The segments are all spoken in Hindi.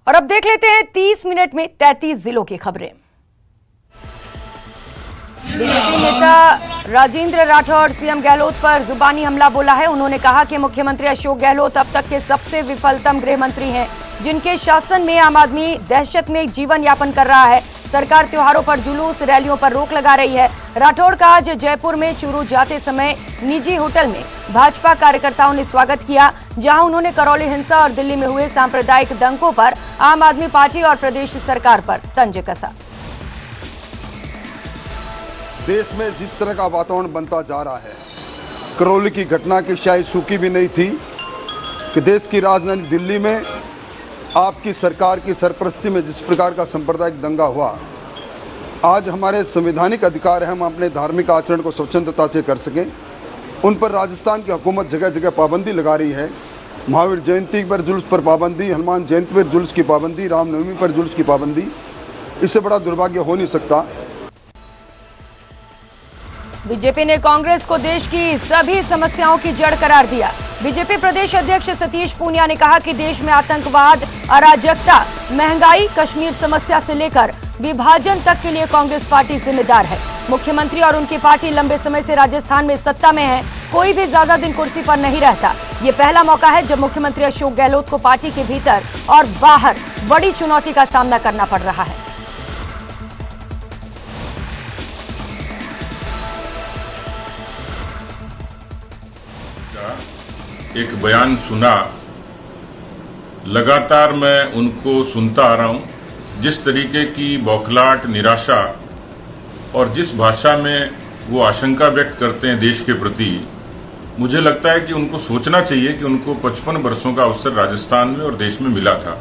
और अब देख लेते हैं 30 मिनट में 33 जिलों की खबरें। बीजेपी नेता राजेंद्र राठौड़ सीएम गहलोत पर जुबानी हमला बोला है। उन्होंने कहा कि मुख्यमंत्री अशोक गहलोत अब तक के सबसे विफलतम गृह मंत्री हैं, जिनके शासन में आम आदमी दहशत में जीवन यापन कर रहा है। सरकार त्योहारों पर जुलूस रैलियों पर रोक लगा रही है। राठौड़ का आज जयपुर में चूरू जाते समय निजी होटल में भाजपा कार्यकर्ताओं ने स्वागत किया, जहां उन्होंने करौली हिंसा और दिल्ली में हुए सांप्रदायिक दंगों पर आम आदमी पार्टी और प्रदेश सरकार पर तंज कसा। देश में जिस तरह का वातावरण बनता जा रहा है, करौली की घटना की शायद सूखी भी नहीं थी कि देश की राजधानी दिल्ली में आपकी सरकार की सरपरस्ती में जिस प्रकार का सांप्रदायिक दंगा हुआ। आज हमारे संवैधानिक अधिकार है हम अपने धार्मिक आचरण को स्वच्छंदता से कर सकें। उन पर राजस्थान की हुकूमत जगह जगह पाबंदी लगा रही है। महावीर जयंती पर जुलूस पर पाबंदी, हनुमान जयंती पर जुलूस की पाबंदी, रामनवमी पर जुलूस की पाबंदी, इससे बड़ा दुर्भाग्य हो नहीं सकता। बीजेपी ने कांग्रेस को देश की सभी समस्याओं की जड़ करार दिया। बीजेपी प्रदेश अध्यक्ष सतीश पूनिया ने कहा कि देश में आतंकवाद, अराजकता, महंगाई, कश्मीर समस्या से लेकर विभाजन तक के लिए कांग्रेस पार्टी जिम्मेदार है। मुख्यमंत्री और उनकी पार्टी लंबे समय से राजस्थान में सत्ता में है, कोई भी ज्यादा दिन कुर्सी पर नहीं रहता। ये पहला मौका है जब मुख्यमंत्री अशोक गहलोत को पार्टी के भीतर और बाहर बड़ी चुनौती का सामना करना पड़ रहा है। एक बयान सुना, लगातार मैं उनको सुनता आ रहा हूं। जिस तरीके की बौखलाहट, निराशा और जिस भाषा में वो आशंका व्यक्त करते हैं देश के प्रति, मुझे लगता है कि उनको सोचना चाहिए कि उनको 55 वर्षों का अवसर राजस्थान में और देश में मिला था।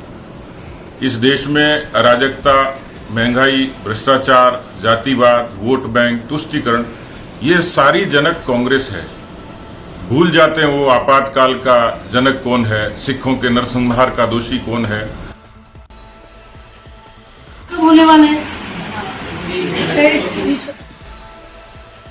इस देश में अराजकता, महंगाई, भ्रष्टाचार, जातिवाद, वोट बैंक, तुष्टीकरण, ये सारी जनक कांग्रेस है। भूल जाते हैं वो आपातकाल का जनक कौन है, सिखों के नरसंहार का दोषी कौन है।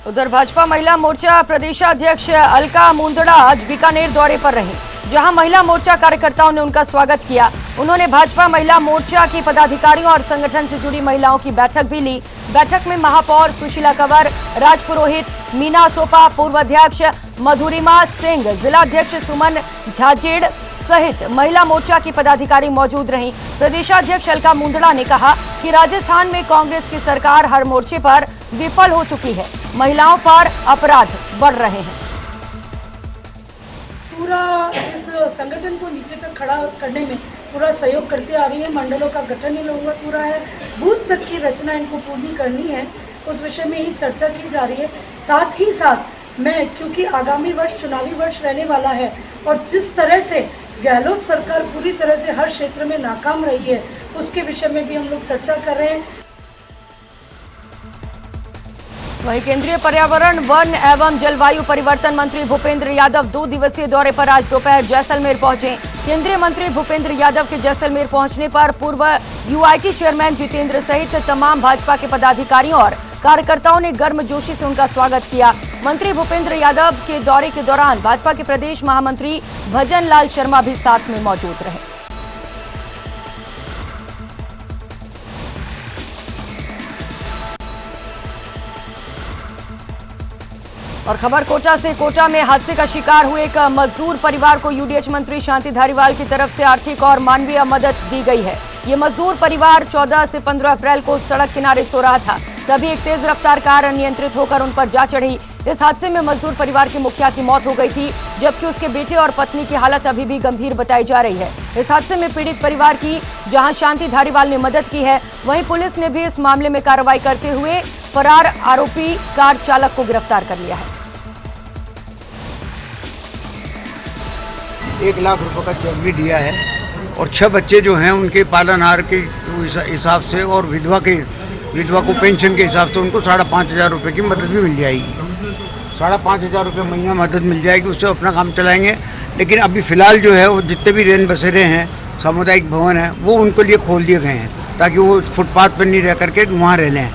उधर भाजपा महिला मोर्चा प्रदेशाध्यक्ष अलका मुंदड़ा आज बीकानेर दौरे पर रही, जहां महिला मोर्चा कार्यकर्ताओं ने उनका स्वागत किया। उन्होंने भाजपा महिला मोर्चा की पदाधिकारियों और संगठन से जुड़ी महिलाओं की बैठक भी ली। बैठक में महापौर सुशीला कंवर, राज पुरोहित, मीना सोपा, पूर्व अध्यक्ष मधुरिमा सिंह, जिलाध्यक्ष सुमन झाजेड़ सहित महिला मोर्चा की पदाधिकारी मौजूद रहीं। प्रदेशाध्यक्ष अलका मुंदड़ा ने कहा कि राजस्थान में कांग्रेस की सरकार हर मोर्चे पर विफल हो चुकी है, महिलाओं पर अपराध बढ़ रहे हैं। पूरा इस संगठन को नीचे तक खड़ा करने में पूरा सहयोग करते आ रही है। मंडलों का गठन इन लोगों का पूरा है, बूथ तक की रचना इनको पूरी करनी है, उस विषय में ही चर्चा की जा रही है। साथ ही साथ मैं, क्योंकि आगामी वर्ष चुनावी वर्ष रहने वाला है और जिस तरह से गहलोत सरकार पूरी तरह से हर क्षेत्र में नाकाम रही है, उसके विषय में भी हम लोग चर्चा कर रहे हैं। वहीं केंद्रीय पर्यावरण, वन एवं जलवायु परिवर्तन मंत्री भूपेंद्र यादव 2 दिवसीय दौरे पर आज दोपहर जैसलमेर पहुंचे। केंद्रीय मंत्री भूपेंद्र यादव के जैसलमेर पहुंचने पर पूर्व यूआईटी चेयरमैन जितेंद्र सहित तमाम भाजपा के पदाधिकारियों और कार्यकर्ताओं ने गर्मजोशी से उनका स्वागत किया। मंत्री भूपेंद्र यादव के दौरे के दौरान भाजपा के प्रदेश महामंत्री भजन लाल शर्मा भी साथ में मौजूद रहे। और खबर कोटा से। कोटा में हादसे का शिकार हुए एक मजदूर परिवार को यूडीएच मंत्री शांति धारीवाल की तरफ से आर्थिक और मानवीय मदद दी गई है। ये मजदूर परिवार 14 से 15 अप्रैल को सड़क किनारे सो रहा था, तभी एक तेज रफ्तार कार अनियंत्रित होकर उन पर जा चढ़ी। इस हादसे में मजदूर परिवार के मुखिया की मौत हो गई थी, जबकि उसके बेटे और पत्नी की हालत अभी भी गंभीर बताई जा रही है। इस हादसे में पीड़ित परिवार की जहां शांति धारीवाल ने मदद की है, वहीं पुलिस ने भी इस मामले में कार्रवाई करते हुए फरार आरोपी कार चालक को गिरफ्तार कर लिया है। 1 लाख रुपए का चेक भी दिया है और 6 बच्चे जो हैं उनके पालनहार के हिसाब से और विधवा को पेंशन के हिसाब से उनको 5,500 रुपये की मदद भी मिल जाएगी। 5,500 रुपये महीना मदद मिल जाएगी, उससे अपना काम चलाएंगे। लेकिन अभी फ़िलहाल जो है वो जितने भी रेन बसेरे हैं, सामुदायिक भवन है, वो उनके लिए खोल दिए गए हैं ताकि वो फुटपाथ पर नहीं रह करके वहाँ रह लें।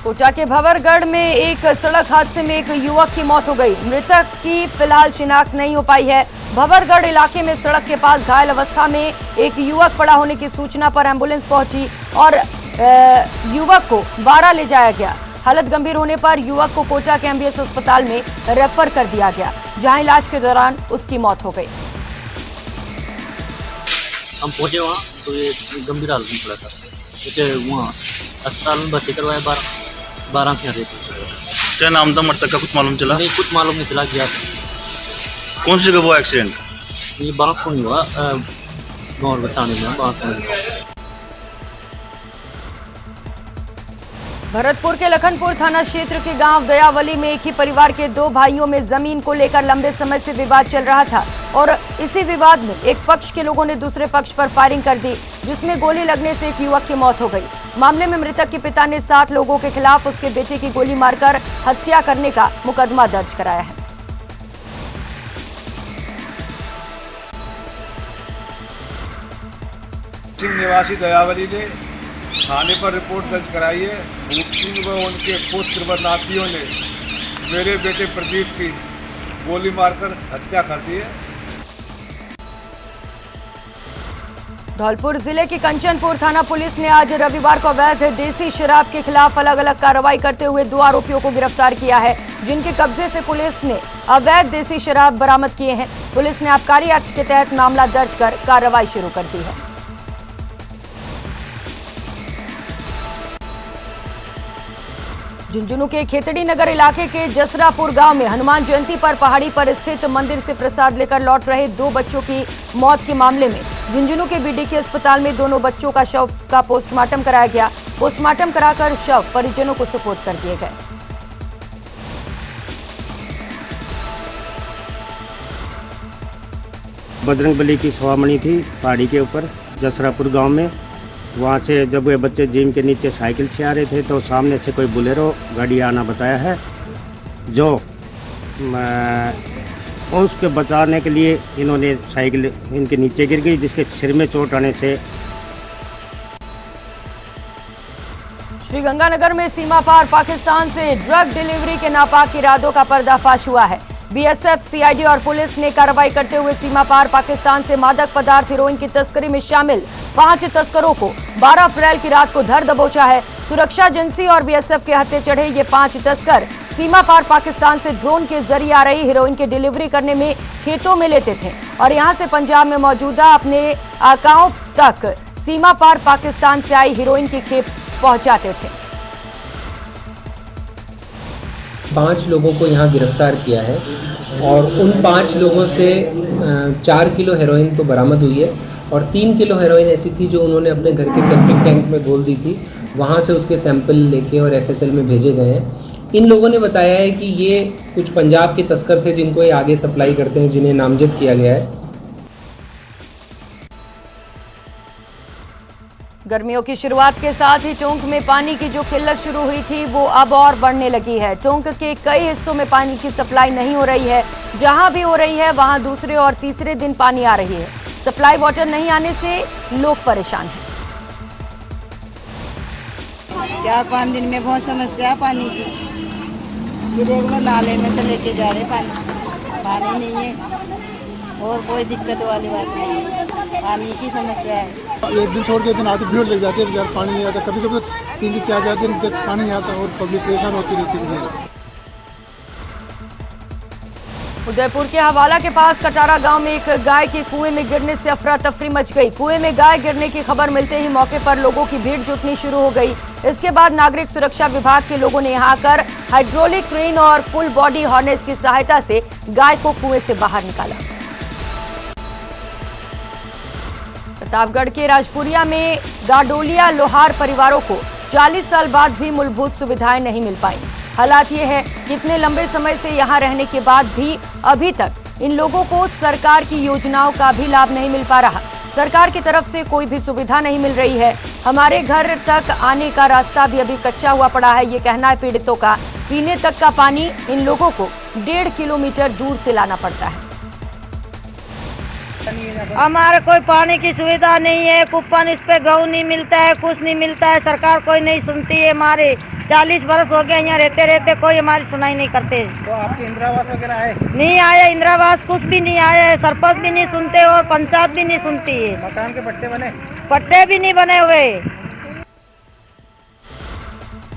कोटा के भंवरगढ़ में एक सड़क हादसे में एक युवक की मौत हो गई। मृतक की फिलहाल शिनाख्त नहीं हो पाई है। भंवरगढ़ इलाके में सड़क के पास घायल अवस्था में एक युवक पड़ा होने की सूचना पर एम्बुलेंस पहुंची और युवक को बारा ले जाया गया। हालत गंभीर होने पर युवक को कोटा के एमबीएस अस्पताल में रेफर कर दिया गया, जहां इलाज के दौरान उसकी मौत हो गई। हम पहुंचे वहाँ तो ये गंभीर हालत में पड़ा था, क्योंकि वहाँ अस्पताल में भर्ती करवाया 12 से हरे। क्या नाम था मृतक का, कुछ मालूम चला? नहीं, कुछ मालूम नहीं चला। गया कौन सी जगह हुआ एक्सीडेंट? ये बांसपुर नहीं हुआ, गाँव थाने में बांसपुर। भरतपुर के लखनपुर थाना क्षेत्र के गांव दयावली में एक ही परिवार के 2 भाइयों में जमीन को लेकर लंबे समय से विवाद चल रहा था और इसी विवाद में एक पक्ष के लोगों ने दूसरे पक्ष पर फायरिंग कर दी, जिसमें गोली लगने से एक युवक की मौत हो गई। मामले में मृतक के पिता ने 7 लोगों के खिलाफ उसके बेटे की गोली मारकर हत्या करने का मुकदमा दर्ज कराया है। निवासी दयावली ने थाने पर रिपोर्ट दर्ज कराई है। भूप सिंह व उनके पुत्र व नातियों ने मेरे बेटे प्रदीप की गोली मारकर हत्या कर दी है। धौलपुर जिले की कंचनपुर थाना पुलिस ने आज रविवार को अवैध देसी शराब के खिलाफ अलग अलग कार्रवाई करते हुए 2 आरोपियों को गिरफ्तार किया है, जिनके कब्जे से पुलिस ने अवैध देसी शराब बरामद किए हैं। पुलिस ने आबकारी एक्ट के तहत मामला दर्ज कर कार्रवाई शुरू कर दी है। झुंझुनू के खेतड़ी नगर इलाके के जसरापुर गांव में हनुमान जयंती पर पहाड़ी पर स्थित मंदिर से प्रसाद लेकर लौट रहे 2 बच्चों की मौत के मामले में झुंझुनू के बीडीके अस्पताल में दोनों बच्चों का शव का पोस्टमार्टम कराया गया। पोस्टमार्टम कराकर शव परिजनों को सुपुर्द कर दिए गए। बजरंगबली की सवामणि थी पहाड़ी के ऊपर जसरापुर गांव में। वहाँ से जब वे बच्चे जिम के नीचे साइकिल से आ रहे थे तो सामने से कोई बोलेरो गाड़ी आना बताया है, जो उसके बचाने के लिए इन्होंने साइकिल इनके नीचे गिर गई, जिसके सिर में चोट आने से। श्रीगंगानगर में सीमा पार पाकिस्तान से ड्रग डिलीवरी के नापाक इरादों का पर्दाफाश हुआ है। बीएसएफ, सीआईडी और पुलिस ने कार्रवाई करते हुए सीमा पार पाकिस्तान से मादक पदार्थ हेरोइन की तस्करी में शामिल 5 तस्करों को 12 अप्रैल की रात को धर दबोचा है। सुरक्षा एजेंसी और बीएसएफ के हत्थे चढ़े ये 5 तस्कर सीमा पार पाकिस्तान से ड्रोन के जरिए आ रही हेरोइन की डिलीवरी करने में खेतों में लेते थे और यहां से पंजाब में मौजूदा अपने आकाओं तक सीमा पार पाकिस्तान से आई हेरोइन की खेप पहुंचाते थे। 5 लोगों को यहाँ गिरफ्तार किया है और उन 5 लोगों से 4 किलो हेरोइन तो बरामद हुई है और 3 किलो हेरोइन ऐसी थी जो उन्होंने अपने घर के सेप्टिक टैंक में घोल दी थी। वहाँ से उसके सैंपल लेके और एफएसएल में भेजे गए हैं। इन लोगों ने बताया है कि ये कुछ पंजाब के तस्कर थे जिनको ये आगे सप्लाई करते हैं, जिन्हें नामजद किया गया है। गर्मियों की शुरुआत के साथ ही टोंक में पानी की जो किल्लत शुरू हुई थी वो अब और बढ़ने लगी है। टोंक के कई हिस्सों में पानी की सप्लाई नहीं हो रही है। जहां भी हो रही है वहां दूसरे और तीसरे दिन पानी आ रही है। सप्लाई वाटर नहीं आने से लोग परेशान हैं। 4-5 दिन में बहुत समस्या है पानी की। वो नाले में से लेके जा रहे पानी नहीं है और कोई दिक्कत वाली बात नहीं है, पानी की समस्या है। एक दिन छोड़ के दिन आती भीड़ लग जाती है, बेचारा पानी नहीं आता। कभी कभी 3 से 4 दिन तक पानी नहीं आता और पब्लिक परेशान होती रहती है बेचारा। उदयपुर के हवाला के पास कटारा गांव में एक गाय के कुएं में गिरने से अफरा तफरी मच गई। कुएं में गाय गिरने की खबर मिलते ही मौके पर लोगों की भीड़ जुटनी शुरू हो गई। इसके बाद नागरिक सुरक्षा विभाग के लोगों ने यहां आकर हाइड्रोलिक क्रेन और फुल बॉडी हार्नेस की सहायता से गाय को कुएं से बाहर निकाला। प्रतापगढ़ के राजपुरिया में गाडोलिया लोहार परिवारों को 40 साल बाद भी मूलभूत सुविधाएं नहीं मिल पाई। हालात ये है कि इतने लंबे समय से यहाँ रहने के बाद भी अभी तक इन लोगों को सरकार की योजनाओं का भी लाभ नहीं मिल पा रहा। सरकार की तरफ से कोई भी सुविधा नहीं मिल रही है। हमारे घर तक आने का रास्ता भी अभी कच्चा हुआ पड़ा है, ये कहना है पीड़ितों का। पीने तक का पानी इन लोगों को 1.5 किलोमीटर दूर से लाना पड़ता है। हमारे कोई पानी की सुविधा नहीं है, कूपन इस पे गऊ नहीं मिलता है, कुछ नहीं मिलता है। सरकार कोई नहीं सुनती है हमारे। 40 बरस हो गए यहाँ रहते रहते, कोई हमारी सुनाई नहीं करते। तो आपके इंदिरावास वगैरह आए? नहीं आया, इंदिरावास कुछ भी नहीं आया है, सरपंच भी नहीं सुनते और पंचायत भी नहीं सुनती है। मकान के पट्टे बने? पट्टे भी नहीं बने हुए।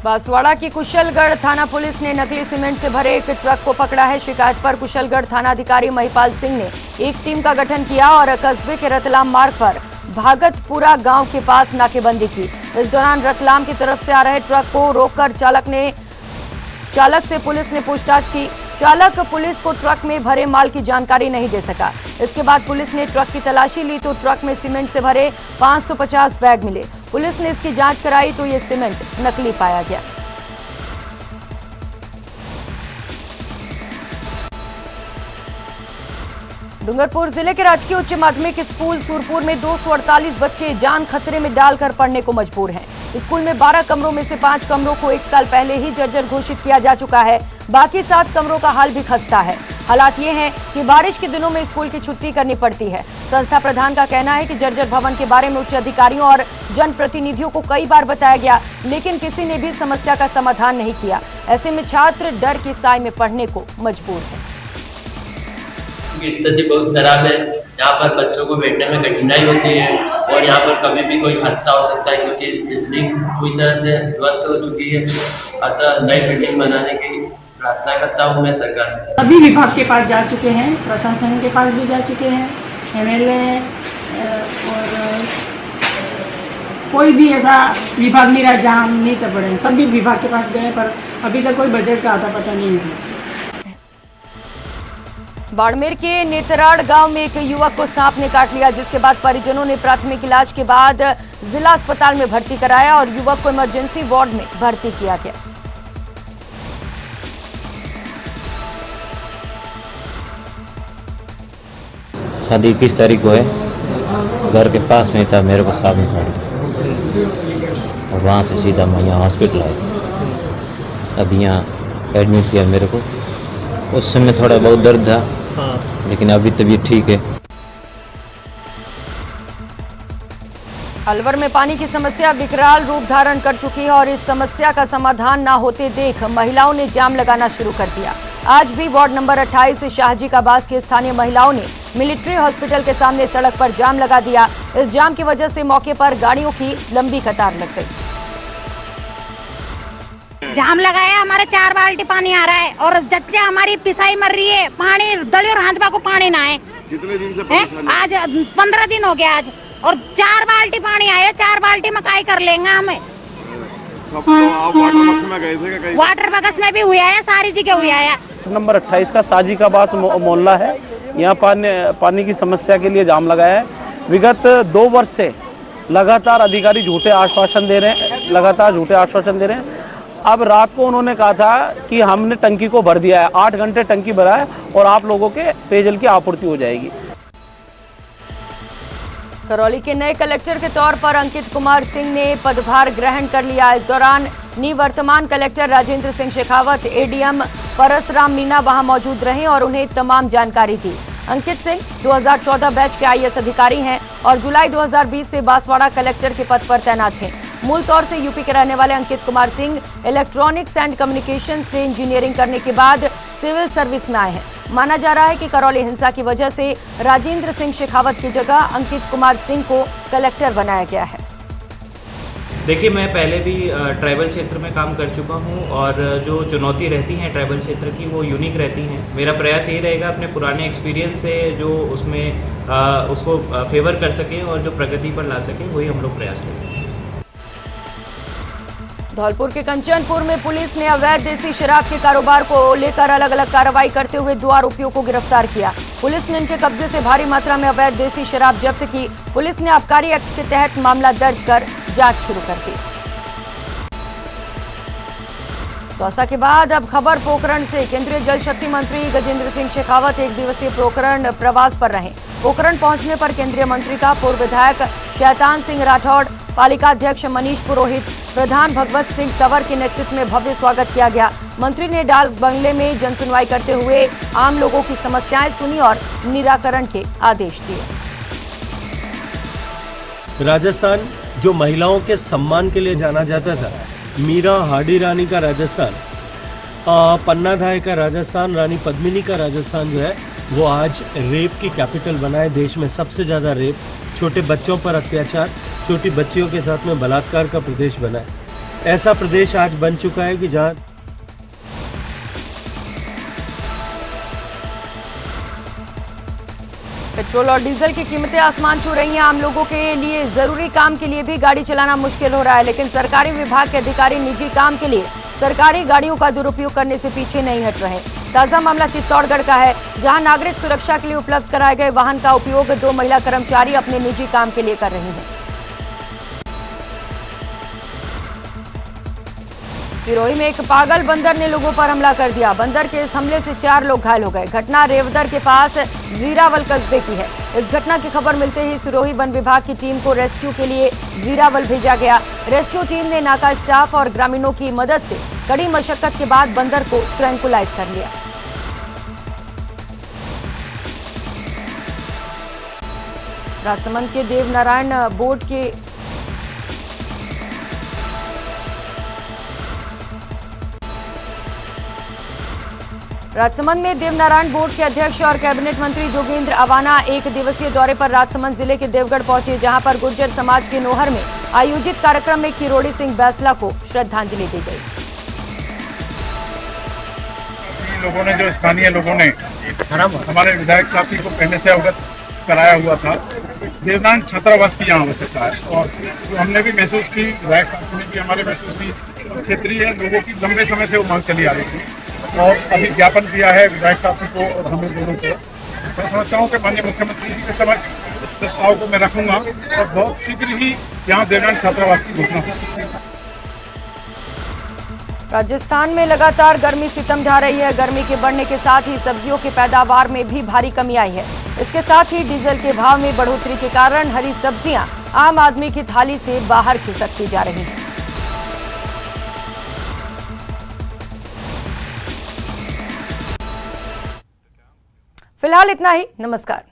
बांसवाड़ा की कुशलगढ़ थाना पुलिस ने नकली सीमेंट से भरे एक ट्रक को पकड़ा है। शिकायत पर कुशलगढ़ थाना अधिकारी महिपाल सिंह ने एक टीम का गठन किया और कस्बे के रतलाम मार्ग पर भागतपुरा गांव के पास नाकेबंदी की। इस दौरान रतलाम की तरफ से आ रहे ट्रक को रोककर चालक से पुलिस ने पूछताछ की। चालक पुलिस को ट्रक में भरे माल की जानकारी नहीं दे सका। इसके बाद पुलिस ने ट्रक की तलाशी ली तो ट्रक में सीमेंट से भरे 550 बैग मिले। पुलिस ने इसकी जांच कराई तो ये सीमेंट नकली पाया गया। डूंगरपुर जिले के राजकीय उच्च माध्यमिक स्कूल सूरपुर में 248 बच्चे जान खतरे में डालकर पढ़ने को मजबूर हैं। स्कूल में 12 कमरों में से 5 कमरों को 1 साल पहले ही जर्जर घोषित किया जा चुका है। बाकी 7 कमरों का हाल भी खस्ता है। हालात ये हैं कि बारिश के दिनों में स्कूल की छुट्टी करनी पड़ती है। संस्था प्रधान का कहना है कि जर्जर भवन के बारे में उच्च अधिकारियों और जनप्रतिनिधियों को कई बार बताया गया, लेकिन किसी ने भी समस्या का समाधान नहीं किया। ऐसे में छात्र डर की साए में पढ़ने को मजबूर है। स्थिति बहुत खराब है। यहाँ पर बच्चों को बैठने में कठिनाई होती है और यहाँ पर कभी भी कोई हादसा हो सकता है, क्योंकि बिल्डिंग पूरी तरह से ध्वस्त हो चुकी है। अतः नई बिल्डिंग बनाने की प्रार्थना करता हूँ मैं सरकार से। सभी विभाग के पास जा चुके हैं, प्रशासन के पास भी जा चुके हैं, MLA और कोई भी ऐसा विभाग नहीं रहा जहाँ हम नहीं तो पड़े। सभी विभाग के पास गए पर अभी तक कोई बजट का आता पता नहीं है। बाड़मेर के नेतराड़ गांव में एक युवक को सांप ने काट लिया, जिसके बाद परिजनों ने प्राथमिक इलाज के बाद जिला अस्पताल में भर्ती कराया और युवक को इमरजेंसी वार्ड में भर्ती किया गया। शादी 21 तारीख को है, घर के पास में था, मेरे को सांप ने काट दिया और वहाँ से सीधा मैं यहाँ हॉस्पिटल आया। अब यहाँ एडमिट किया मेरे को। उस समय थोड़ा बहुत दर्द था, लेकिन अभी तबीयत ठीक है। अलवर में पानी की समस्या विकराल रूप धारण कर चुकी है और इस समस्या का समाधान न होते देख महिलाओं ने जाम लगाना शुरू कर दिया। आज भी वार्ड नंबर 28 शाहजी का बास के स्थानीय महिलाओं ने मिलिट्री हॉस्पिटल के सामने सड़क पर जाम लगा दिया। इस जाम की वजह से मौके पर गाड़ियों की लंबी कतार लग गई। जाम लगाया, हमारे 4 बाल्टी पानी आ रहा है और जच्चे हमारी पिसाई मर रही है। पानी दली और हाथवा को पानी ना है। कितने दिन से आज 15 दिन हो गया आज, और 4 बाल्टी पानी आया। 4 बाल्टी मकाई कर लेंगे हमें। तो आप वाटर बक्स में गए थे क्या? वाटर बक्स में भी हुआ है, सारी जगह हुआ है। नंबर 28 का साजी का बास मोहल्ला है। यहाँ पानी की समस्या के लिए जाम लगाया है। विगत 2 वर्ष से लगातार अधिकारी झूठे आश्वासन दे रहे हैं। अब रात को उन्होंने कहा था कि हमने टंकी को भर दिया है, 8 घंटे टंकी भरा है और आप लोगों के पेयजल की आपूर्ति हो जाएगी। करौली के नए कलेक्टर के तौर पर अंकित कुमार सिंह ने पदभार ग्रहण कर लिया। इस दौरान निवर्तमान कलेक्टर राजेंद्र सिंह शेखावत, ADM परसराम मीणा वहां मौजूद रहे और उन्हें तमाम जानकारी दी। अंकित सिंह 2014 बैच के IAS अधिकारी हैं और जुलाई 2020 से बांसवाड़ा कलेक्टर के पद पर तैनात थे। मूल तौर से यूपी के रहने वाले Ankit Kumar Singh electronics and communication से इंजीनियरिंग करने के बाद सिविल सर्विस में आए हैं। माना जा रहा है कि करौली हिंसा की वजह से राजेंद्र सिंह शेखावत की जगह अंकित कुमार सिंह को कलेक्टर बनाया गया है। देखिए, मैं पहले भी ट्राइबल क्षेत्र में काम कर चुका हूं और जो चुनौती रहती हैं ट्राइबल क्षेत्र की वो यूनिक रहती हैं। मेरा प्रयास यही रहेगा अपने पुराने एक्सपीरियंस से जो उसमें उसको फेवर कर सकें और जो प्रगति पर ला सकें, वही हम लोग प्रयास करेंगे। धौलपुर के कंचनपुर में पुलिस ने अवैध देसी शराब के कारोबार को लेकर अलग अलग कार्रवाई करते हुए 2 आरोपियों को गिरफ्तार किया। पुलिस ने इनके कब्जे से भारी मात्रा में अवैध देसी शराब जब्त की। पुलिस ने आबकारी एक्ट के तहत मामला दर्ज कर जांच शुरू कर दी। दौसा के बाद अब खबर पोखरण से। केंद्रीय जल शक्ति मंत्री गजेंद्र सिंह शेखावत 1 दिवसीय पोखरण प्रवास पर रहे। पोखरण पहुंचने पर केंद्रीय मंत्री का पूर्व विधायक शैतान सिंह राठौड़, पालिका अध्यक्ष मनीष पुरोहित, प्रधान भगवत सिंह तंवर के नेतृत्व में भव्य स्वागत किया गया। मंत्री ने डाक बंगले में जनसुनवाई करते हुए आम लोगों की समस्याएं सुनी और निराकरण के आदेश दिए। राजस्थान जो महिलाओं के सम्मान के लिए जाना जाता था, मीरा हाडी रानी का राजस्थान, पन्ना धाय का राजस्थान, रानी पद्मिनी का राजस्थान जो है वो आज रेप की कैपिटल बना है। देश में सबसे ज़्यादा रेप, छोटे बच्चों पर अत्याचार, छोटी बच्चियों के साथ में बलात्कार का प्रदेश बना है। ऐसा प्रदेश आज बन चुका है कि जहाँ पेट्रोल और डीजल की कीमतें आसमान छू रही हैं। आम लोगों के लिए जरूरी काम के लिए भी गाड़ी चलाना मुश्किल हो रहा है, लेकिन सरकारी विभाग के अधिकारी निजी काम के लिए सरकारी गाड़ियों का दुरुपयोग करने से पीछे नहीं हट रहे। ताजा मामला चित्तौड़गढ़ का है, जहां नागरिक सुरक्षा के लिए उपलब्ध कराए गए वाहन का उपयोग 2 महिला कर्मचारी अपने निजी काम के लिए कर रही हैं। सिरोही में एक पागल बंदर ने लोगों पर हमला कर दिया। बंदर के इस हमले से 4 लोग घायल हो गए। घटना रेवदर के पास जीरावल कस्बे की है। इस घटना की खबर मिलते ही सिरोही वन विभाग की टीम को रेस्क्यू के लिए जीरावल भेजा गया। रेस्क्यू टीम ने नाका स्टाफ और ग्रामीणों की मदद से कड़ी मशक्कत के बाद बंदर को ट्रैंकुलाइज कर लिया। राजसमंद के देवनारायण बोर्ड के राजसमंद में देवनारायण बोर्ड के अध्यक्ष और कैबिनेट मंत्री जोगेंद्र अवाना 1 दिवसीय दौरे पर राजसमंद जिले के देवगढ़ पहुंचे, जहां पर गुर्जर समाज के नोहर में आयोजित कार्यक्रम में किरोड़ी सिंह बैसला को श्रद्धांजलि दी गई। लोगों ने, जो स्थानीय लोगों ने हमारे विधायक साथी को पहले से अवगत कराया हुआ था, देवनारायण छात्रावास की यहाँ आवश्यकता है और हमने भी महसूस की, विधायक साथी ने भी हमारे महसूस की। क्षेत्रीय लोगों की लंबे समय से वो मांग चली आ रही थी और अभी ज्ञापन दिया है विधायक साथी को और हमें दोनों को। मैं समझता हूँ कि माननीय मुख्यमंत्री जी के समक्ष इस प्रस्ताव को मैं रखूंगा और बहुत शीघ्र ही यहाँ देवनारायण छात्रावास की घोषणा होगी। राजस्थान में लगातार गर्मी सितम ढा रही है। गर्मी के बढ़ने के साथ ही सब्जियों की पैदावार में भी भारी कमी आई है। इसके साथ ही डीजल के भाव में बढ़ोतरी के कारण हरी सब्जियां आम आदमी की थाली से बाहर खिसकती जा रही हैं। फिलहाल इतना ही। नमस्कार।